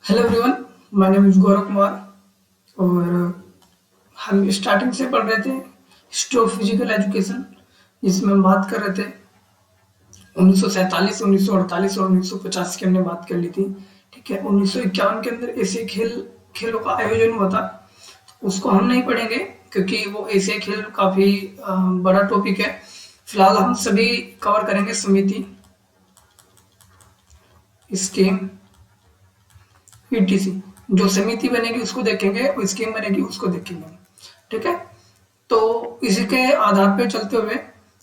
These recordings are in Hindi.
Hello everyone, my name is Gaurav Kumar. और हम स्टार्टिंग से पढ़ रहे थे हिस्ट्री ऑफ फिजिकल एजुकेशन, जिसमें हम बात कर रहे थे 1947, 1948 और 1950 की हमने बात कर ली थी। ठीक है, 1951 के अंदर एशियाई खेलों का आयोजन हुआ था। उसको हम नहीं पढ़ेंगे क्योंकि वो एशियाई खेल काफी बड़ा टॉपिक है। फिलहाल हम सभी कवर करेंगे समिति, स्कीम, ईटीसी। जो समिति बनेगी उसको देखेंगे और स्कीम बनेगी उसको देखेंगे। ठीक है, तो इसी के आधार पर चलते हुए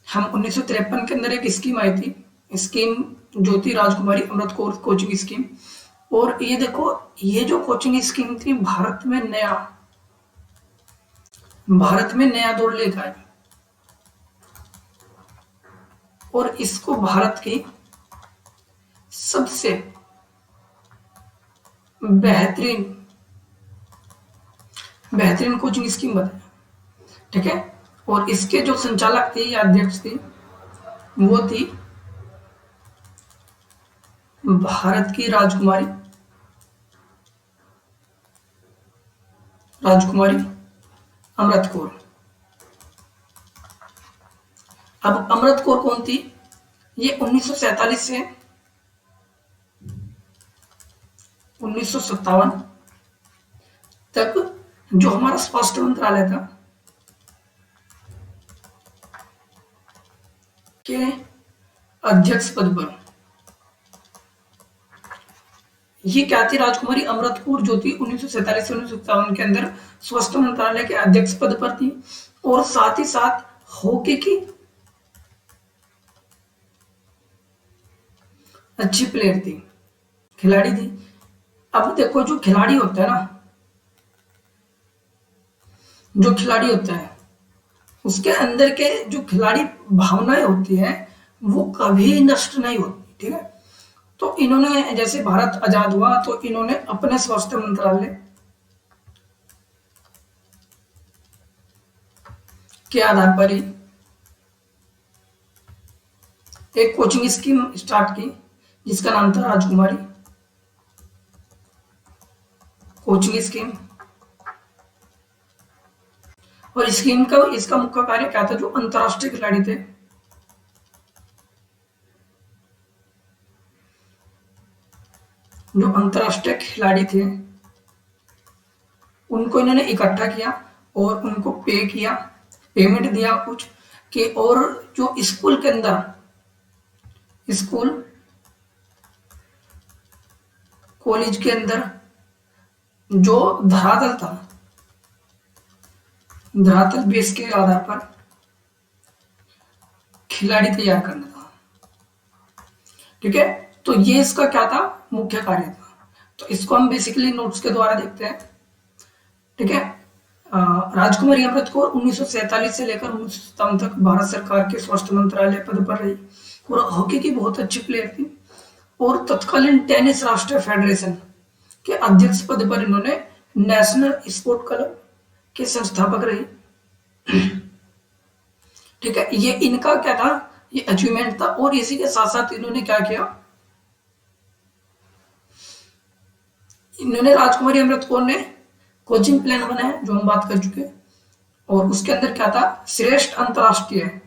हम 1953 के अंदर एक स्कीम आई थी, स्कीम जो थी राजकुमारी अमृत कौर कोचिंग स्कीम। और ये देखो, ये जो कोचिंग स्कीम थी भारत में नया दौर लेकर आई। और इसको भारत की सबसे बेहतरीन कोचिंग स्कीम बताया। ठीक है, और इसके जो संचालक थे या अध्यक्ष थी वो थी भारत की राजकुमारी अमृत कौर। अब अमृत कौर कौन थी? ये 1947 से 1957 तक जो हमारा स्वास्थ्य मंत्रालय था के अध्यक्ष पद पर, ये क्या थी? राजकुमारी अमृत कौर जो थी 1947 से 1957 के अंदर स्वास्थ्य मंत्रालय के अध्यक्ष पद पर थी। और साथ ही साथ हॉकी की अच्छी प्लेयर थी, खिलाड़ी थी। अब देखो, जो खिलाड़ी होता है ना, जो खिलाड़ी होता है उसके अंदर के जो खिलाड़ी भावनाएं होती है वो कभी नष्ट नहीं होती। ठीक है, तो इन्होंने जैसे भारत आजाद हुआ तो इन्होंने अपने स्वास्थ्य मंत्रालय के आधार पर ही एक कोचिंग स्कीम स्टार्ट की जिसका नाम था राजकुमारी कोचिंग स्कीम। और स्कीम का इसका मुख्य कार्य क्या था? जो अंतरराष्ट्रीय खिलाड़ी थे, उनको इन्होंने इकट्ठा किया और उनको पेमेंट दिया कुछ कि, और जो स्कूल कॉलेज के अंदर जो धरातल बेस के आधार पर खिलाड़ी तैयार करना था। ठीक है, तो ये इसका क्या था? मुख्य कार्य था। तो इसको हम बेसिकली नोट्स के द्वारा देखते हैं। ठीक है, राजकुमारी अमृत कौर 1947 से लेकर 1957 तक भारत सरकार के स्वास्थ्य मंत्रालय पद पर रही और हॉकी की बहुत अच्छी प्लेयर थी। और तत्कालीन टेनिस राष्ट्रीय फेडरेशन के अध्यक्ष पद पर इन्होंने नेशनल स्पोर्ट क्लब के संस्थापक रही। ठीक है, ये इनका क्या था? ये अचीवमेंट था। और इसी के साथ साथ इन्होंने क्या किया? इन्होंने राजकुमारी अमृत कौर ने कोचिंग प्लान बनाया जो हम बात कर चुके। और उसके अंदर क्या था? श्रेष्ठ अंतरराष्ट्रीय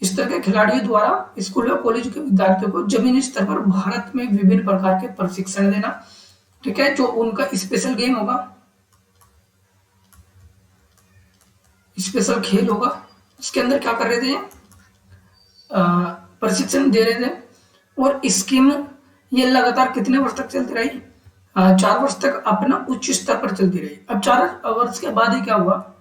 स्तर के खिलाड़ियों द्वारा स्कूल और कॉलेज के विद्यार्थियों को जमीनी स्तर पर भारत में विभिन्न प्रकार के प्रशिक्षण देना। ठीक है, जो उनका स्पेशल गेम होगा, स्पेशल खेल होगा, उसके अंदर क्या कर रहे थे? प्रशिक्षण दे रहे थे। और स्कीम ये लगातार कितने वर्ष तक चलती रही? 4 वर्ष तक अपना उच्च स्तर पर चलती रही। अब 4 वर्ष के बाद ही क्या हुआ?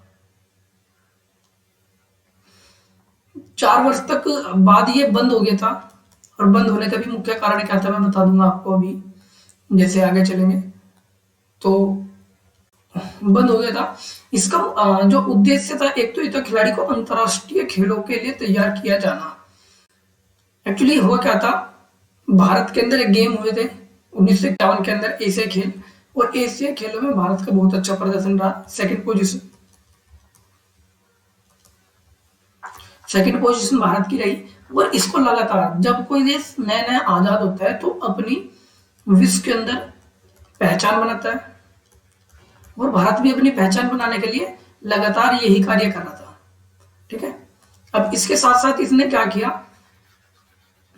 4 वर्ष तक बाद ये बंद हो गया था। और बंद होने का भी मुख्य कारण क्या था मैं बता दूंगा आपको अभी, जैसे आगे चलेंगे। तो बंद हो गया था। इसका जो उद्देश्य था, एक तो ये था खिलाड़ी को अंतरराष्ट्रीय खेलों के लिए तैयार किया जाना। एक्चुअली हुआ क्या था? भारत के अंदर एक गेम हुए थे 1951 के अंदर, एशियाई खेल। और एशियाई खेलों में भारत का बहुत अच्छा प्रदर्शन रहा, सेकंड पोजीशन भारत की रही। और इसको लगातार जब कोई देश नया नया आजाद होता है तो अपनी विश्व के अंदर पहचान बनाता है, और भारत भी अपनी पहचान बनाने के लिए लगातार यही कार्य कर रहा था। ठीक है, अब इसके साथ साथ इसने क्या किया,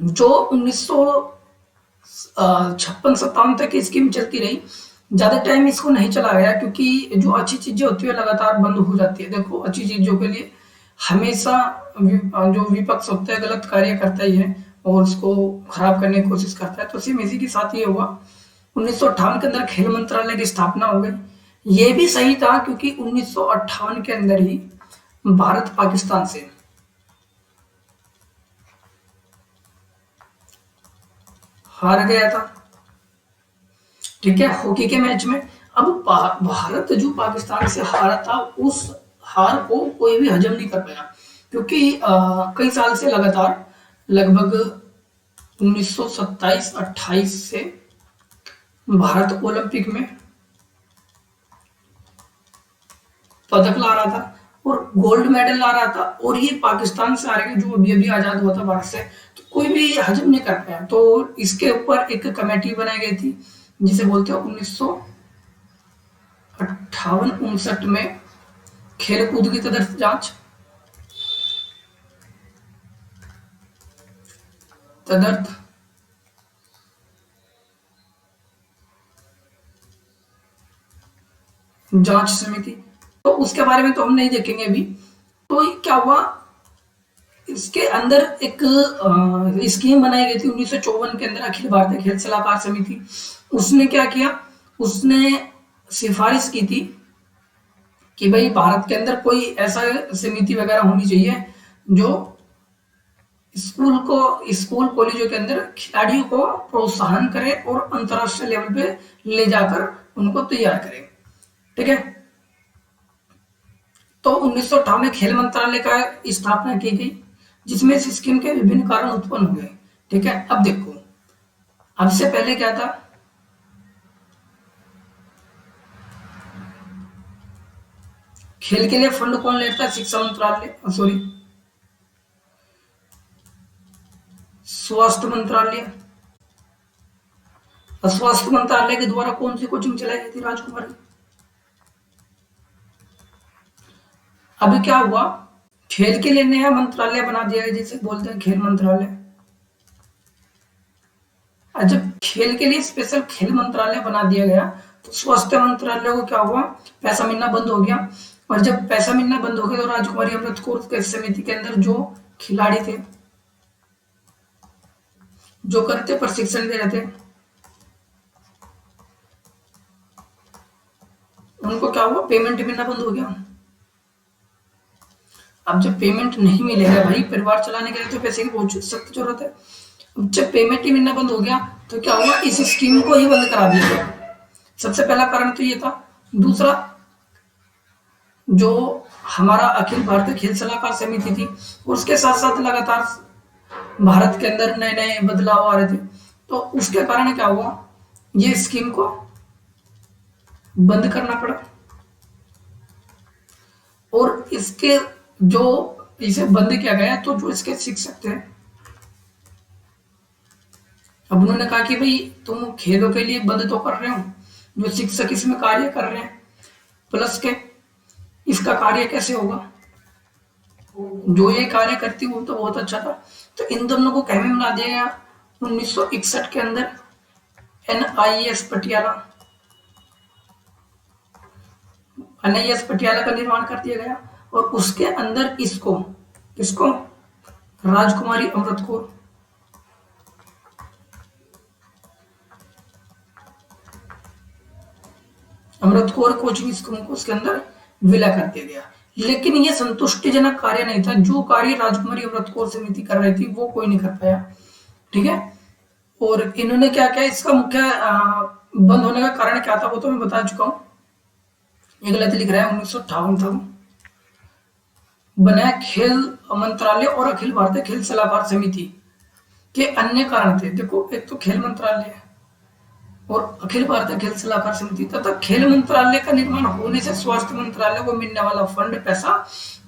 जो 1956-57 तक स्कीम चलती रही, ज्यादा टाइम इसको नहीं चला गया, क्योंकि जो अच्छी चीजें होती है लगातार बंद हो जाती है। देखो, अच्छी चीजों के लिए हमेशा जो विपक्ष होता है गलत कार्य करता ही है और उसको खराब करने की कोशिश करता है। तो सेम इसी के साथ ये हुआ, 1958 के अंदर खेल मंत्रालय की स्थापना हो गई। ये भी सही था, क्योंकि 1958 के अंदर ही भारत पाकिस्तान से हार गया था। ठीक है, हॉकी के मैच में। अब भारत जो पाकिस्तान से हारा था, उस हार को कोई भी हजम नहीं कर पाया, क्योंकि कई साल से लगातार, लगभग 1927-28 से भारत ओलंपिक में पदक ला रहा था और गोल्ड मेडल ला रहा था, और ये पाकिस्तान से हार गया, जो अभी अभी आजाद हुआ था भारत से। तो कोई भी हजम नहीं कर पाया। तो इसके ऊपर एक कमेटी बनाई गई थी, जिसे बोलते हैं 1958-59 में खेल कूद की तदर्थ जांच, जांच समिति। तो उसके बारे में तो हम नहीं देखेंगे अभी। तो क्या हुआ, इसके अंदर एक स्कीम बनाई गई थी 1954 के अंदर, अखिल भारतीय खेल सलाहकार समिति। उसने क्या किया, उसने सिफारिश की थी कि भाई भारत के अंदर कोई ऐसा समिति वगैरह होनी चाहिए जो स्कूल कॉलेजों के अंदर खिलाड़ियों को प्रोत्साहन करे और अंतरराष्ट्रीय लेवल पे ले जाकर उनको तैयार करे। ठीक है, तो 1958 में खेल मंत्रालय का स्थापना की गई, जिसमें इस स्कीम के विभिन्न कारण उत्पन्न हो गए। ठीक है, अब देखो, अब से पहले क्या था, खेल के लिए फंड कौन लेता है, शिक्षा मंत्रालय, सॉरी स्वास्थ्य मंत्रालय। स्वास्थ्य मंत्रालय के द्वारा कौन सी कोचिंग चलाई गई थी, राजकुमारी। अभी क्या हुआ, खेल के लिए नया मंत्रालय बना दिया गया, जिसे बोलते हैं खेल मंत्रालय। और जब खेल के लिए स्पेशल खेल मंत्रालय बना दिया गया, तो स्वास्थ्य मंत्रालय को क्या हुआ, पैसा मिलना बंद हो गया। और जब पैसा मिलना बंद हो गया, तो राजकुमारी अमृत कौर के समिति के अंदर जो खिलाड़ी थे, जो करते प्रशिक्षण दे रहे थे, उनको क्या हुआ, पेमेंट मिलना बंद हो गया। अब जब पेमेंट नहीं मिलेगा, भाई परिवार चलाने के लिए तो पैसे की बहुत सख्त जरूरत है। अब जब पेमेंट ही मिलना बंद हो गया, तो क्या हुआ, इस स्कीम को ही बंद करा दिया गया। सबसे पहला कारण तो ये था। दूसरा, जो हमारा अखिल भारतीय खेल सलाहकार समिति थी, उसके साथ साथ लगातार भारत के अंदर नए नए बदलाव आ रहे थे, तो उसके कारण क्या हुआ, ये स्कीम को बंद करना पड़ा। और इसके जो इसे बंद किया गया, तो जो इसके शिक्षक थे, अब उन्होंने कहा कि भाई तुम खेलों के लिए बंद तो कर रहे हो, जो शिक्षक इसमें कार्य कर रहे हैं प्लस के, इसका कार्य कैसे होगा, जो ये कार्य करती वो तो बहुत अच्छा था। तो इन दोनों को कहने में मिला दिया गया 1961 के अंदर NIS पटियाला, NIS पटियाला का निर्माण कर दिया गया, और उसके अंदर इसको राजकुमारी अमृत कौर, कोचिंग स्कूल को उसके अंदर विलय कर दिया गया। लेकिन ये संतुष्टिजनक कार्य नहीं था। जो कार्य राजकुमारी अमृत कौर समिति कर रही थी, वो कोई नहीं कर पाया। ठीक है, और इन्होंने क्या किया, इसका मुख्य बंद होने का कारण क्या था, वो तो मैं बता चुका हूं। ये गलत लिख रहा है, 1958 था बनाया खेल मंत्रालय और अखिल भारतीय खेल सलाहकार समिति के अन्य कारण थे। देखो, एक तो खेल मंत्रालय और अखिल भारतीय खेल सलाहकार समिति, तथा खेल मंत्रालय का निर्माण होने से स्वास्थ्य मंत्रालय को मिलने वाला फंड पैसा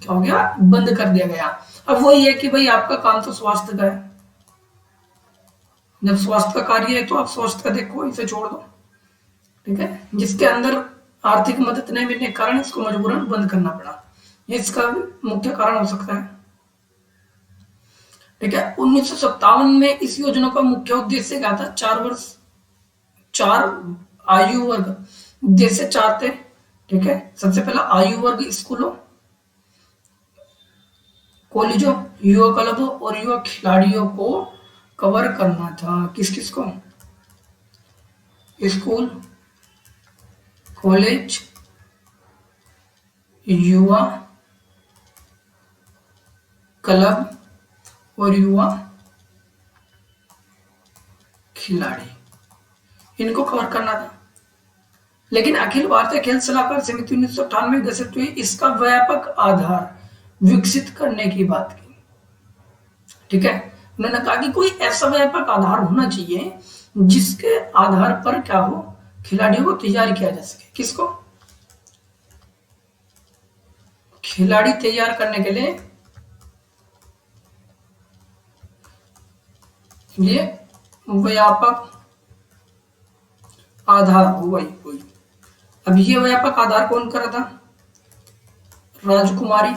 क्या हो गया, बंद कर दिया गया। अब वो ये कि भाई आपका काम तो स्वास्थ्य का है, जब स्वास्थ्य का कार्य है तो आप स्वास्थ्य का देखो, इसे छोड़ दो। ठीक है, जिसके अंदर आर्थिक मदद नहीं मिलने के कारण इसको मजबूरन बंद करना पड़ा, ये इसका मुख्य कारण हो सकता है। ठीक है, 1957 में इस योजना का मुख्य उद्देश्य क्या था? 4 आयु वर्ग, उद्देश्य 4 थे। ठीक है, सबसे पहला आयु वर्ग स्कूलों, कॉलेजों, युवा क्लबों और युवा खिलाड़ियों को कवर करना था। किस किस को? स्कूल, कॉलेज, युवा क्लब और युवा खिलाड़ी, इनको कवर करना था। लेकिन अखिल भारतीय खेल सलाहकार समिति 1998 में गठित हुई, इसका व्यापक आधार विकसित करने की बात की। ठीक है, उन्होंने कहा कि कोई ऐसा व्यापक आधार होना चाहिए जिसके आधार पर क्या हो, खिलाड़ियों को तैयार किया जा सके। किसको? खिलाड़ी तैयार करने के लिए ये व्यापक आधार हो। वही अब ये व्यापक आधार कौन कर रहा था? राजकुमारी,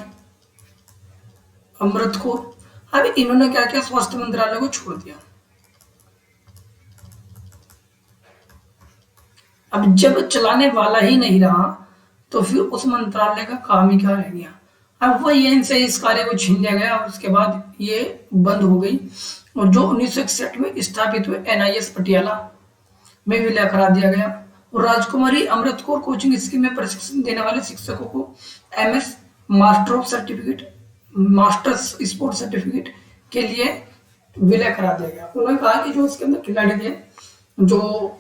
अमृत कौर। अब इन्होंने क्या किया? स्वास्थ्य मंत्रालय को छोड़ दिया। अब जब चलाने वाला ही नहीं रहा तो फिर उस मंत्रालय का काम ही क्या रह गया? अब वही इनसे इस कार्य को छीन लिया गया और उसके बाद ये बंद हो गई। और जो 1961 में स्थापित हुए NIS पटियाला में विलय करा दिया गया। और राजकुमारी अमृत कौर कोचिंग स्कीम में प्रशिक्षण देने वाले शिक्षकों को MS master of certificate, masters sport certificate के लिए विलय करा दिया गया। उन्होंने कहा कि जो इसके अंदर खिलाड़ी थे, जो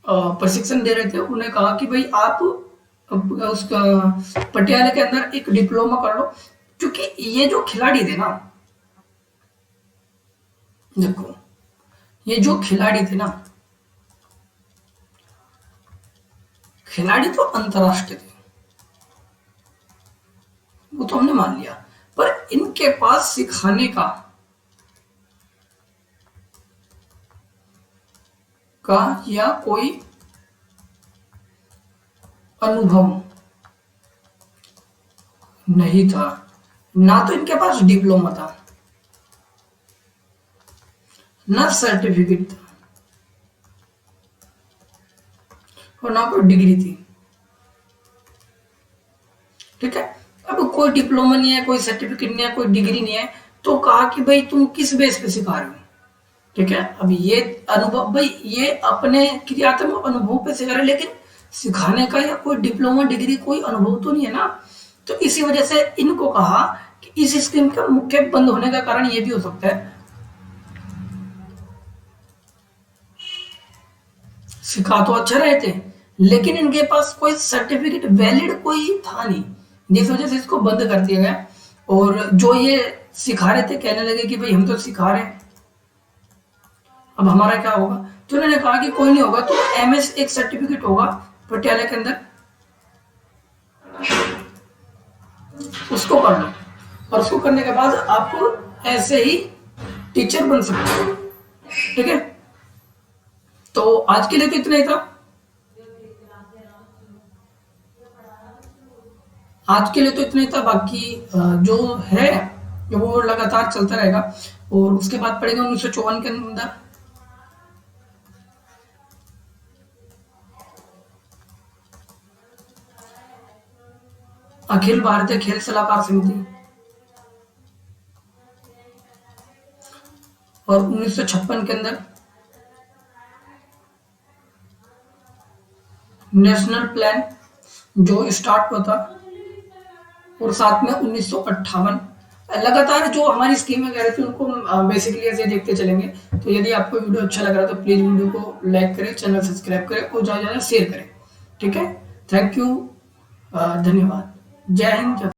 प्रशिक्षण दे रहे थे, उन्हें कहा कि भाई आप उस पटियाला के अंदर एक डिप्लोमा कर लो, क्योंकि ये जो खिलाड़ी थे ना, देखो ये जो खिलाड़ी थे ना, खिलाड़ी तो अंतरराष्ट्रीय थे, वो तो हमने मान लिया, पर इनके पास सिखाने का या कोई अनुभव नहीं था। ना तो इनके पास डिप्लोमा था, ना सर्टिफिकेट था और ना कोई डिग्री थी। ठीक है, अब कोई डिप्लोमा नहीं है, कोई सर्टिफिकेट नहीं है, कोई डिग्री नहीं है, तो कहा कि भाई तुम किस बेस पे सिखा रहे हो? ठीक है, अब ये अनुभव, भाई ये अपने क्रियात्मक अनुभव पे सिखा रहे, लेकिन सिखाने का या कोई डिप्लोमा डिग्री कोई अनुभव तो नहीं है ना। तो इसी वजह से इनको कहा कि इस स्कीम का मुख्य बंद होने का कारण ये भी हो सकता है, सिखा तो अच्छा रहे थे लेकिन इनके पास कोई सर्टिफिकेट वैलिड कोई था नहीं, जिस वजह से इसको बंद कर दिया गया। और जो ये सिखा रहे थे कहने लगे कि भाई हम तो सिखा रहे हैं, अब हमारा क्या होगा? तो उन्होंने कहा कि कोई नहीं होगा, तो MS एक सर्टिफिकेट होगा पटियाला के अंदर, उसको कर लो और उसको करने के बाद आप ऐसे ही टीचर बन सकते हो। ठीक है, तो आज के लिए तो इतना ही था। आज के लिए तो इतना ही था, बाकी जो है वो लगातार चलता रहेगा। और उसके बाद पढ़ेंगे 1954 के अंदर अखिल भारतीय खेल सलाहकार समिति, और 1956 के अंदर नेशनल प्लान जो स्टार्ट हुआ था, और साथ में 1958 लगातार जो हमारी स्कीमें कह रहे थे उनको बेसिकली ऐसे देखते चलेंगे। तो यदि आपको वीडियो अच्छा लग रहा है तो प्लीज वीडियो को लाइक करें, चैनल सब्सक्राइब करें और ज़्यादा से ज़्यादा शेयर करें। ठीक है, थैंक यू, धन्यवाद, जय हिंद।